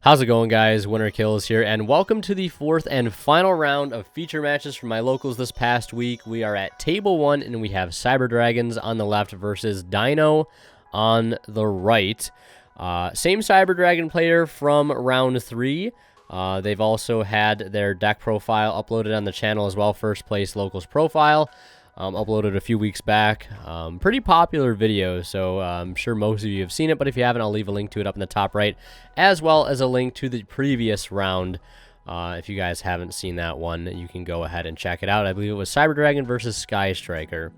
How's it going, guys? Winner Kills here, and welcome to the fourth and final round of feature matches for my locals this past week. We are at table 1, and we have Cyber Dragons on the left versus Dino on the right. Same Cyber Dragon player from round 3. They've also had their deck profile uploaded on the channel as well, first place locals profile. Uploaded a few weeks back. Pretty popular video, so I'm sure most of you have seen it, but if you haven't, I'll leave a link to it up in the top right, as well as a link to the previous round. If you guys haven't seen that one, you can go ahead and check it out. I believe it was Cyber Dragon versus Sky Striker.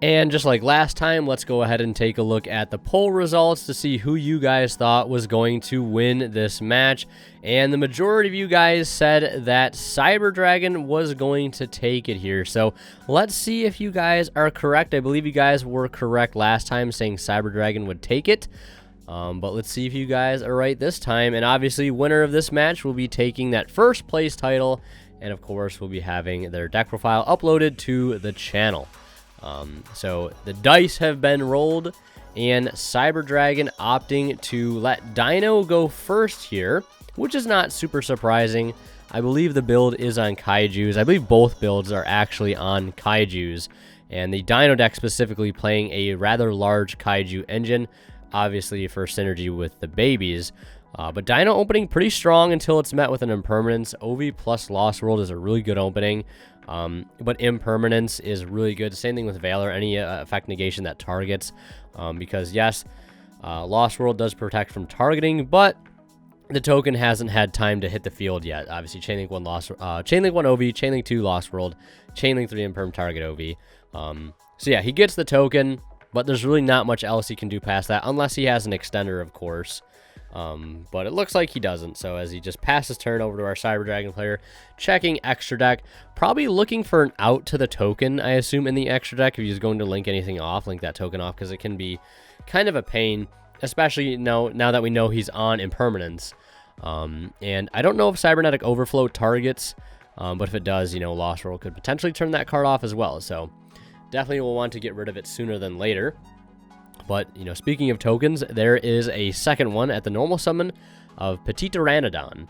And just like last time, let's go ahead and take a look at the poll results to see who you guys thought was going to win this match. And the majority of you guys said that Cyber Dragon was going to take it here. So let's see if you guys are correct. I believe you guys were correct last time saying Cyber Dragon would take it. But let's see if you guys are right this time. And obviously, winner of this match will be taking that first place title. And of course, we'll be having their deck profile uploaded to the channel. So the dice have been rolled, and Cyber Dragon opting to let Dino go first here, which is not super surprising. I believe the build is on Kaijus. I believe both builds are actually on Kaijus, and the Dino deck specifically playing a rather large Kaiju engine, obviously for synergy with the babies. But Dino opening pretty strong until it's met with an Impermanence. OV plus Lost World is a really good opening. But Impermanence is really good. Same thing with Valor, any effect negation that targets. Because yes, Lost World does protect from targeting, but the token hasn't had time to hit the field yet. Obviously, Chainlink 1 Chainlink 1 OV, Chainlink 2 Lost World, Chainlink 3 Imperm target OV. So yeah, he gets the token, but there's really not much else he can do past that, unless he has an extender, of course. But it looks like he doesn't, so as he just passes turn over to our Cyber Dragon player, checking extra deck, probably looking for an out to the token, I assume, in the extra deck. If he's going to link anything off, link that token off, because it can be kind of a pain, especially now that we know he's on Impermanence. And I don't know if Cybernetic Overflow targets, but if it does, Lost World could potentially turn that card off as well, so definitely will want to get rid of it sooner than later. But, speaking of tokens, there is a second one at the normal summon of Petit Pteranodon.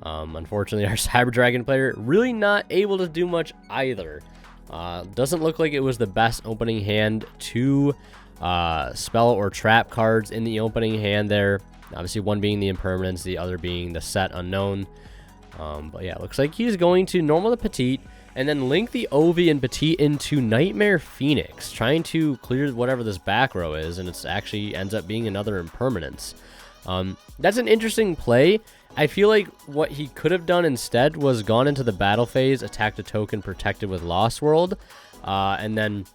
Unfortunately, our Cyber Dragon player really not able to do much either. Doesn't look like it was the best opening hand to spell or trap cards in the opening hand there. Obviously, one being the Impermanence, the other being the Set Unknown. But yeah, looks like he's going to normal the Petite, and then link the OV and Petite into Nightmare Phoenix, trying to clear whatever this back row is, and it's actually ends up being another Impermanence. That's an interesting play. I feel like what he could have done instead was gone into the battle phase, attacked a token protected with Lost World, and then,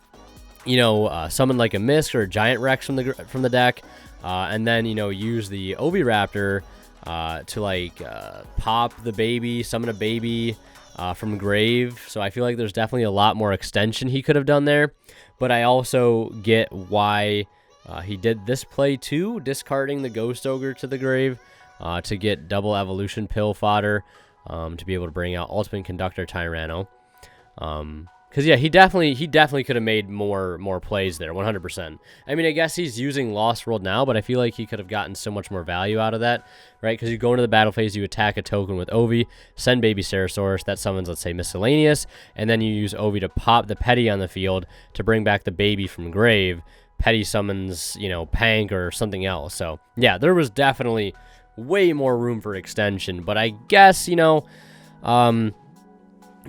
summon like a Mist or a Giant Rex from the deck, and then, use the Oviraptor to pop the baby, summon a baby, from grave. So I feel like there's definitely a lot more extension he could have done there, but I also get why he did this play too, discarding the Ghost Ogre to the grave to get double evolution pill fodder, to be able to bring out Ultimate Conductor Tyranno. Because yeah, he definitely could have made more plays there, 100%. I mean, I guess he's using Lost World now, but I feel like he could have gotten so much more value out of that, right? Because you go into the battle phase, you attack a token with Ovi, send Baby Ceresaurus, that summons, let's say, Miscellaneous, and then you use Ovi to pop the Petty on the field to bring back the baby from grave. Petty summons, Pank or something else. So yeah, there was definitely way more room for extension, but I guess,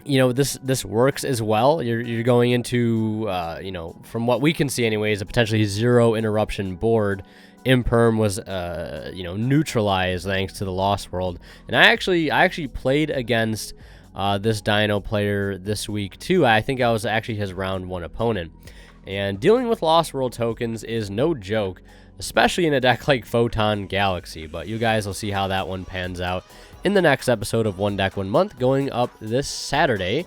this works as well. You're going into, from what we can see anyways, a potentially 0 interruption board. Imperm was, neutralized thanks to the Lost World. And I actually played against this Dino player this week too. I think I was actually his round 1 opponent. And dealing with Lost World tokens is no joke, especially in a deck like Photon Galaxy. But you guys will see how that one pans out in the next episode of One Deck One Month, going up this Saturday.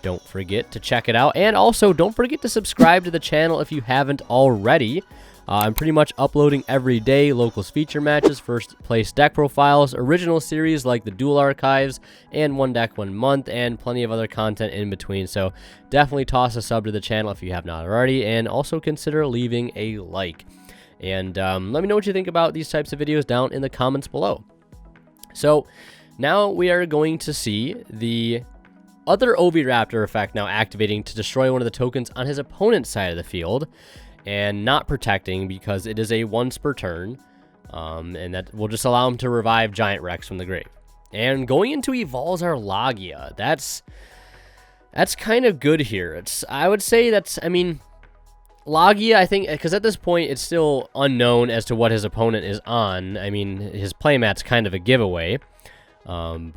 Don't forget to check it out, and also don't forget to subscribe to the channel if you haven't already. I'm pretty much uploading every day locals feature matches, first place deck profiles, original series like the Duel Archives, and One Deck One Month, and plenty of other content in between. So definitely toss a sub to the channel if you have not already, and also consider leaving a like. And let me know what you think about these types of videos down in the comments below. So now we are going to see the other Oviraptor effect now activating to destroy one of the tokens on his opponent's side of the field, and not protecting because it is a once per turn, and that will just allow him to revive Giant Rex from the grave. And going into evolves our Logia. That's kind of good here. I would say I mean, Logia, I think, because at this point it's still unknown as to what his opponent is on. I mean, his playmat's kind of a giveaway. You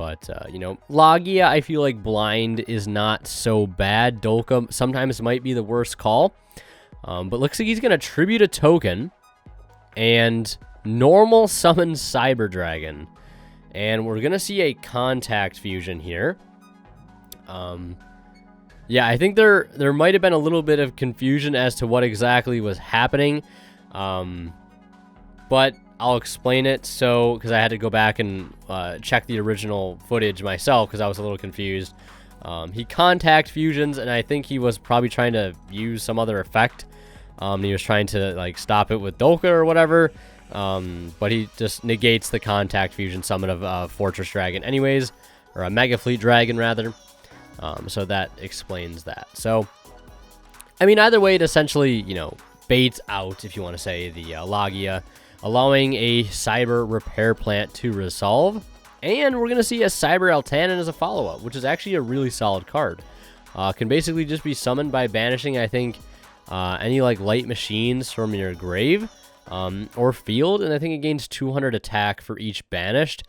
know, Logia, I feel like blind is not so bad. Dolka sometimes might be the worst call. But looks like he's going to tribute a token and normal summon Cyber Dragon. And we're going to see a contact fusion here. Yeah, I think there might have been a little bit of confusion as to what exactly was happening. But I'll explain it. So, because I had to go back and check the original footage myself because I was a little confused. He contact fusions, and I think he was probably trying to use some other effect. He was trying to like stop it with Dolka or whatever. But he just negates the contact fusion summon of Fortress Dragon anyways, or a Mega Fleet Dragon rather. So that explains that. So, I mean, either way, it essentially, you know, baits out, if you want to say, the Logia, allowing a Cyber Repair Plant to resolve. And we're going to see a Cyber Altanin as a follow-up, which is actually a really solid card. Can basically just be summoned by banishing, I think, any like light machines from your grave or field. And I think it gains 200 attack for each banished.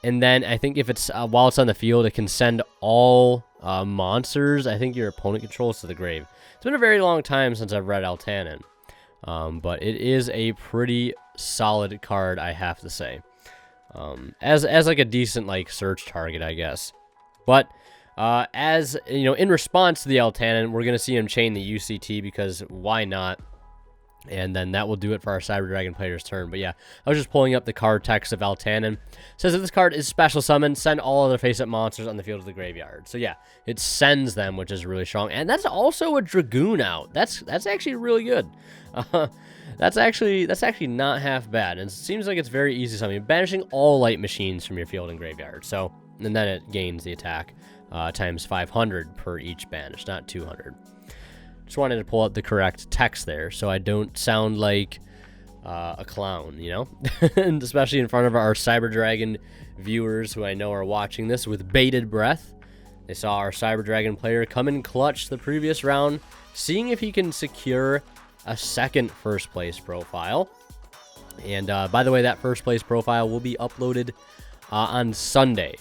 And then I think if it's while it's on the field, it can send all monsters I think your opponent controls to the grave. It's been a very long time since I've read Altanin, but it is a pretty solid card, I have to say. As like a decent like search target, I guess. But as you know, in response to the Altanin, we're gonna see him chain the UCT because why not? And then that will do it for our Cyber Dragon player's turn. But yeah, I was just pulling up the card text of Altanin. It says that this card is special summon, send all other face-up monsters on the field of the graveyard. So yeah, it sends them, which is really strong. And that's also a Dragoon out. That's actually really good. That's actually not half bad. And it seems like it's very easy summon. Banishing all light machines from your field and graveyard. So, and then it gains the attack times 500 per each banish, not 200. Just wanted to pull out the correct text there so I don't sound like a clown, you know? And especially in front of our Cyber Dragon viewers who I know are watching this with bated breath. They saw our Cyber Dragon player come in clutch the previous round, seeing if he can secure a second first place profile. And by the way, that first place profile will be uploaded on Sunday.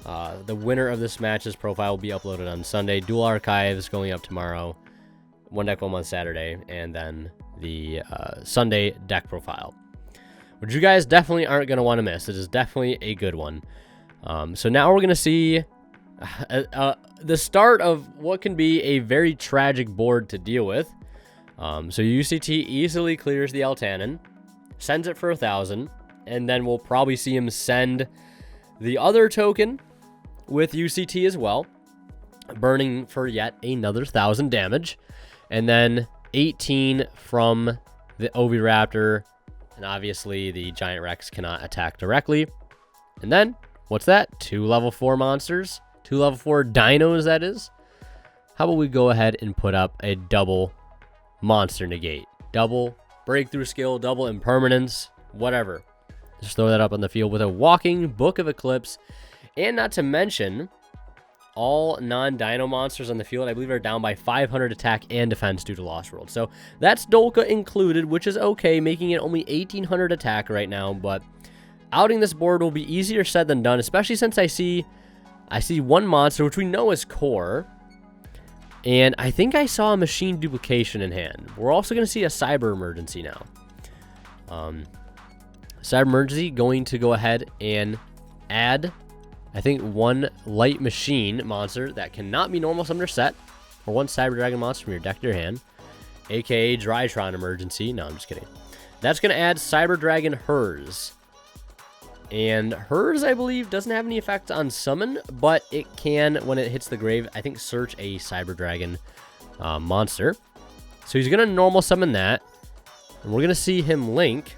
The winner of this match's profile will be uploaded on Sunday. Dual archives going up tomorrow. One deck, 1 month Saturday, and then the Sunday deck profile, which you guys definitely aren't going to want to miss. It is definitely a good one. So now we're going to see the start of what can be a very tragic board to deal with. So UCT easily clears the Altanin, sends it for 1,000, and then we'll probably see him send the other token with UCT as well, burning for yet another 1,000 damage. And then 18 from the Oviraptor. And obviously the Giant Rex cannot attack directly. And then, what's that? 2 level 4 monsters. 2 level 4 dinos, that is. How about we go ahead and put up a double monster negate. Double breakthrough skill, double impermanence, whatever. Just throw that up on the field with a walking Book of Eclipse. And not to mention, all non-dino monsters on the field, I believe, are down by 500 attack and defense due to Lost World. So that's Dolka included, which is okay, making it only 1,800 attack right now. But outing this board will be easier said than done, especially since I see one monster, which we know is core. And I think I saw a machine duplication in hand. We're also going to see a Cyber Emergency now. Cyber Emergency going to go ahead and add, I think, 1 light machine monster that cannot be normal summoned or set, or 1 Cyber Dragon monster from your deck to your hand, aka Drytron Emergency. No, I'm just kidding. That's going to add Cyber Dragon Hers. And Hers, I believe, doesn't have any effect on summon, but it can, when it hits the grave, I think, search a Cyber Dragon monster. So he's going to normal summon that, and we're going to see him link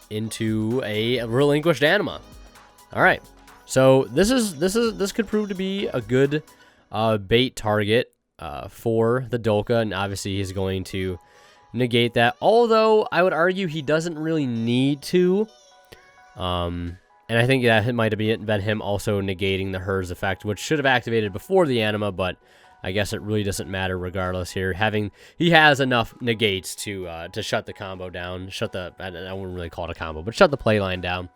into a Relinquished Anima. All right. So this could prove to be a good bait target for the Dolka, and obviously he's going to negate that. Although I would argue he doesn't really need to. And I think that might have been him also negating the Hers effect, which should have activated before the anima, but I guess it really doesn't matter regardless here. He has enough negates to shut the combo down, I wouldn't really call it a combo, but shut the play line down.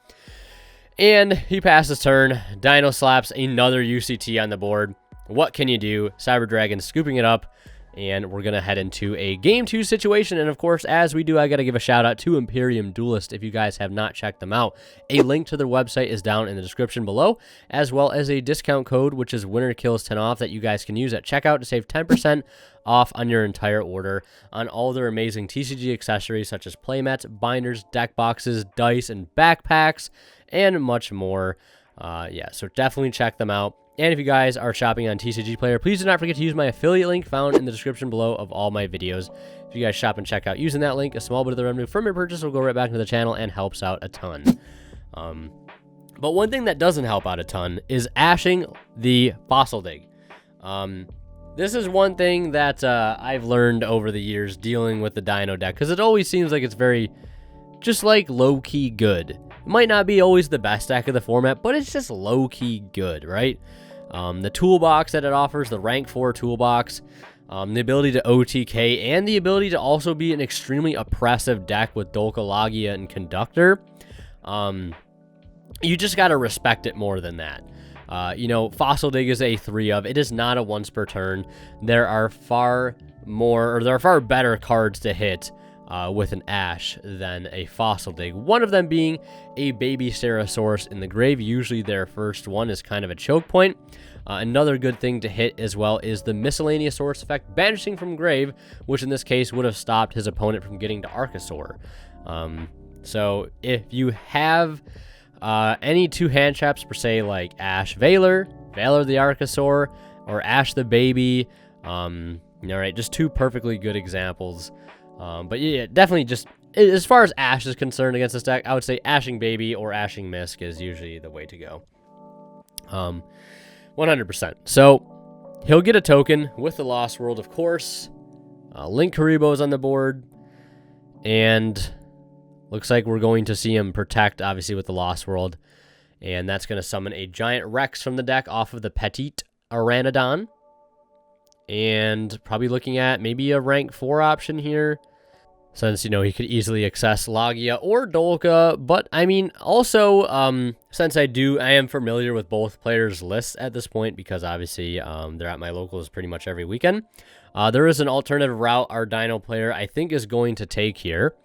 And he passes turn. Dino slaps another UCT on the board. What can you do? Cyber Dragon scooping it up. And we're going to head into a Game 2 situation. And, of course, as we do, I got to give a shout-out to Imperium Duelist if you guys have not checked them out. A link to their website is down in the description below, as well as a discount code, which is winnerkills10 off, that you guys can use at checkout to save 10% off on your entire order on all their amazing TCG accessories, such as playmats, binders, deck boxes, dice, and backpacks, and much more. Yeah, so definitely check them out. And if you guys are shopping on TCG Player, please do not forget to use my affiliate link found in the description below of all my videos. If you guys shop and check out using that link, a small bit of the revenue from your purchase will go right back into the channel and helps out a ton. But one thing that doesn't help out a ton is ashing the Fossil Dig. This is one thing that I've learned over the years dealing with the Dino deck, because it always seems like it's very, just like low-key good. It might not be always the best deck of the format, but it's just low-key good, right? The toolbox that it offers, the rank 4 toolbox, the ability to OTK, and the ability to also be an extremely oppressive deck with Dolka, Logia, and Conductor. You just got to respect it more than that. You know, Fossil Dig is a 3 of. It is not a once per turn. There are far better cards to hit with an Ash than a Fossil Dig. One of them being a baby Stegosaurus in the grave. Usually their first one is kind of a choke point. Another good thing to hit as well is the Miscellaneous Source effect, banishing from grave, which in this case would have stopped his opponent from getting to Archosaur. So if you have any two hand traps per se, like Ash Valor, Valor the Archosaur, or Ash the Baby, right, just two perfectly good examples. But yeah, definitely just, as far as Ash is concerned against this deck, I would say Ashing Baby or Ashing Misk is usually the way to go. 100%. So, he'll get a token with the Lost World, of course. Link Karibo's on the board. And looks like we're going to see him protect, obviously, with the Lost World. And that's going to summon a Giant Rex from the deck off of the Petite Pteranodon. And probably looking at maybe a rank 4 option here, since, you know, he could easily access Logia or Dolka. But, I mean, also, since I am familiar with both players' lists at this point, because obviously they're at my locals pretty much every weekend, there is an alternative route our Dino player, I think, is going to take here.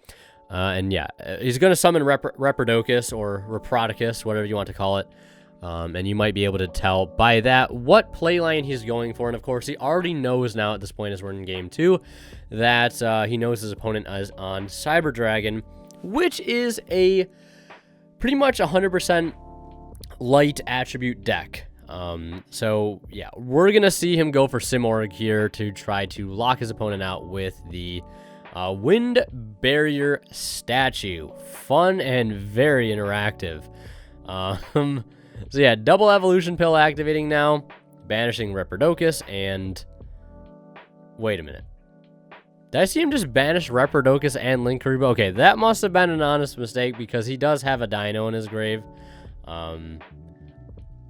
And yeah, he's going to summon Reprodocus or Reprodicus, whatever you want to call it. And you might be able to tell by that what playline he's going for. And of course, he already knows now at this point, as we're in game 2, that he knows his opponent is on Cyber Dragon, which is a pretty much 100% light attribute deck. So yeah, we're going to see him go for Simorg here to try to lock his opponent out with the Wind Barrier Statue. Fun and very interactive. So yeah, double evolution pill activating now, banishing Reprodocus, and wait a minute. Did I see him just banish Reprodocus and Link Karibo? Okay, that must have been an honest mistake, because he does have a Dino in his grave.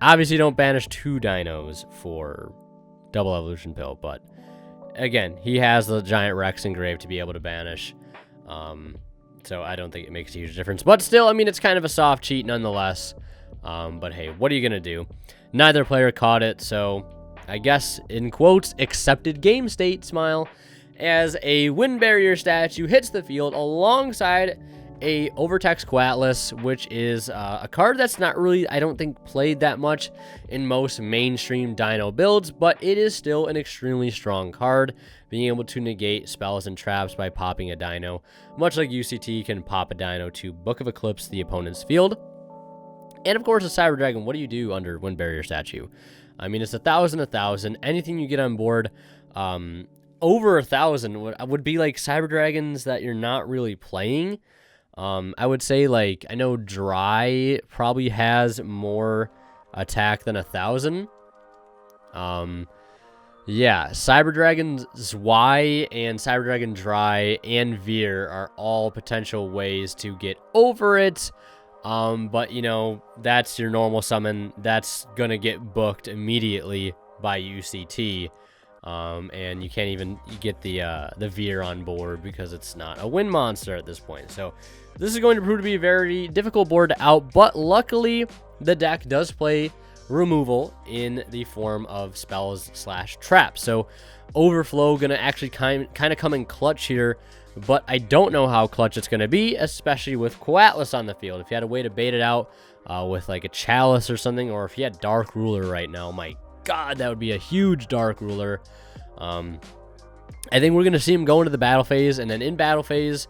Obviously, don't banish 2 Dinos for double evolution pill, but again, he has the Giant Rex in grave to be able to banish. So I don't think it makes a huge difference. But still, I mean, it's kind of a soft cheat nonetheless. But hey, what are you going to do? Neither player caught it, so I guess, in quotes, accepted game state, smile, as a Wind Barrier Statue hits the field alongside a Overtext Quatlas, which is a card that's not really, I don't think, played that much in most mainstream Dino builds, but it is still an extremely strong card, being able to negate spells and traps by popping a Dino, much like UCT can pop a Dino to Book of Eclipse the opponent's field. And of course, a Cyber Dragon, what do you do under Wind Barrier Statue? I mean, it's 1,000. Anything you get on board over 1,000 would be like Cyber Dragons that you're not really playing. I would say, like, I know Dry probably has more attack than 1,000. Yeah, Cyber Dragon's Y and Cyber Dragon Dry and Veer are all potential ways to get over it. But, you know, that's your normal summon. That's going to get booked immediately by UCT. And you can't even get the Veer on board because it's not a wind monster at this point. So this is going to prove to be a very difficult board to out. But luckily, the deck does play removal in the form of spells / traps. So Overflow going to actually kind of come in clutch here. But I don't know how clutch it's going to be, especially with Coatlas on the field. If you had a way to bait it out with like a Chalice or something, or if you had Dark Ruler right now, my God, that would be a huge Dark Ruler. I think we're going to see him go into the battle phase, and then in battle phase,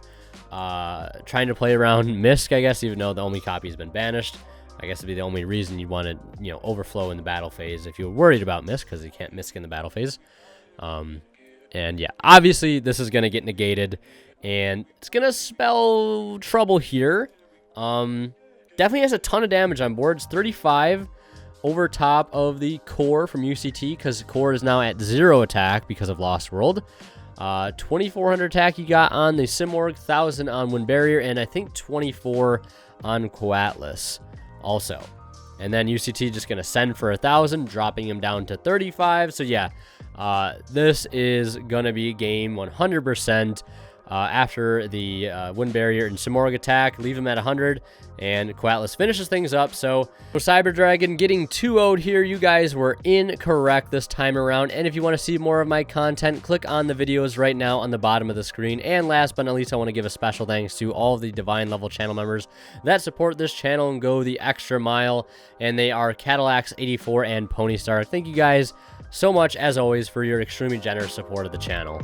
trying to play around Misk, I guess, even though the only copy has been banished. I guess it'd be the only reason you want to, you know, Overflow in the battle phase if you're worried about Misk, because you can't Misk in the battle phase. And yeah, obviously this is going to get negated, and it's going to spell trouble here. Definitely has a ton of damage on board. It's 35 over top of the Core from UCT, because Core is now at 0 attack because of Lost World. 2,400 attack you got on the Simorgh, 1,000 on Wind Barrier, and I think 24 on Coatlas also. And then UCT just going to send for 1,000, dropping him down to 35. So yeah, this is going to be game 100%. After the Wind Barrier and Simorgh attack, leave him at 100, and Coatlas finishes things up. So Cyber Dragon getting 2-0'd here. You guys were incorrect this time around, and if you want to see more of my content, click on the videos right now on the bottom of the screen. And last but not least, I want to give a special thanks to all of the Divine level channel members that support this channel and go the extra mile, and they are Cadillacs84 and Pony Star. Thank you guys so much, as always, for your extremely generous support of the channel.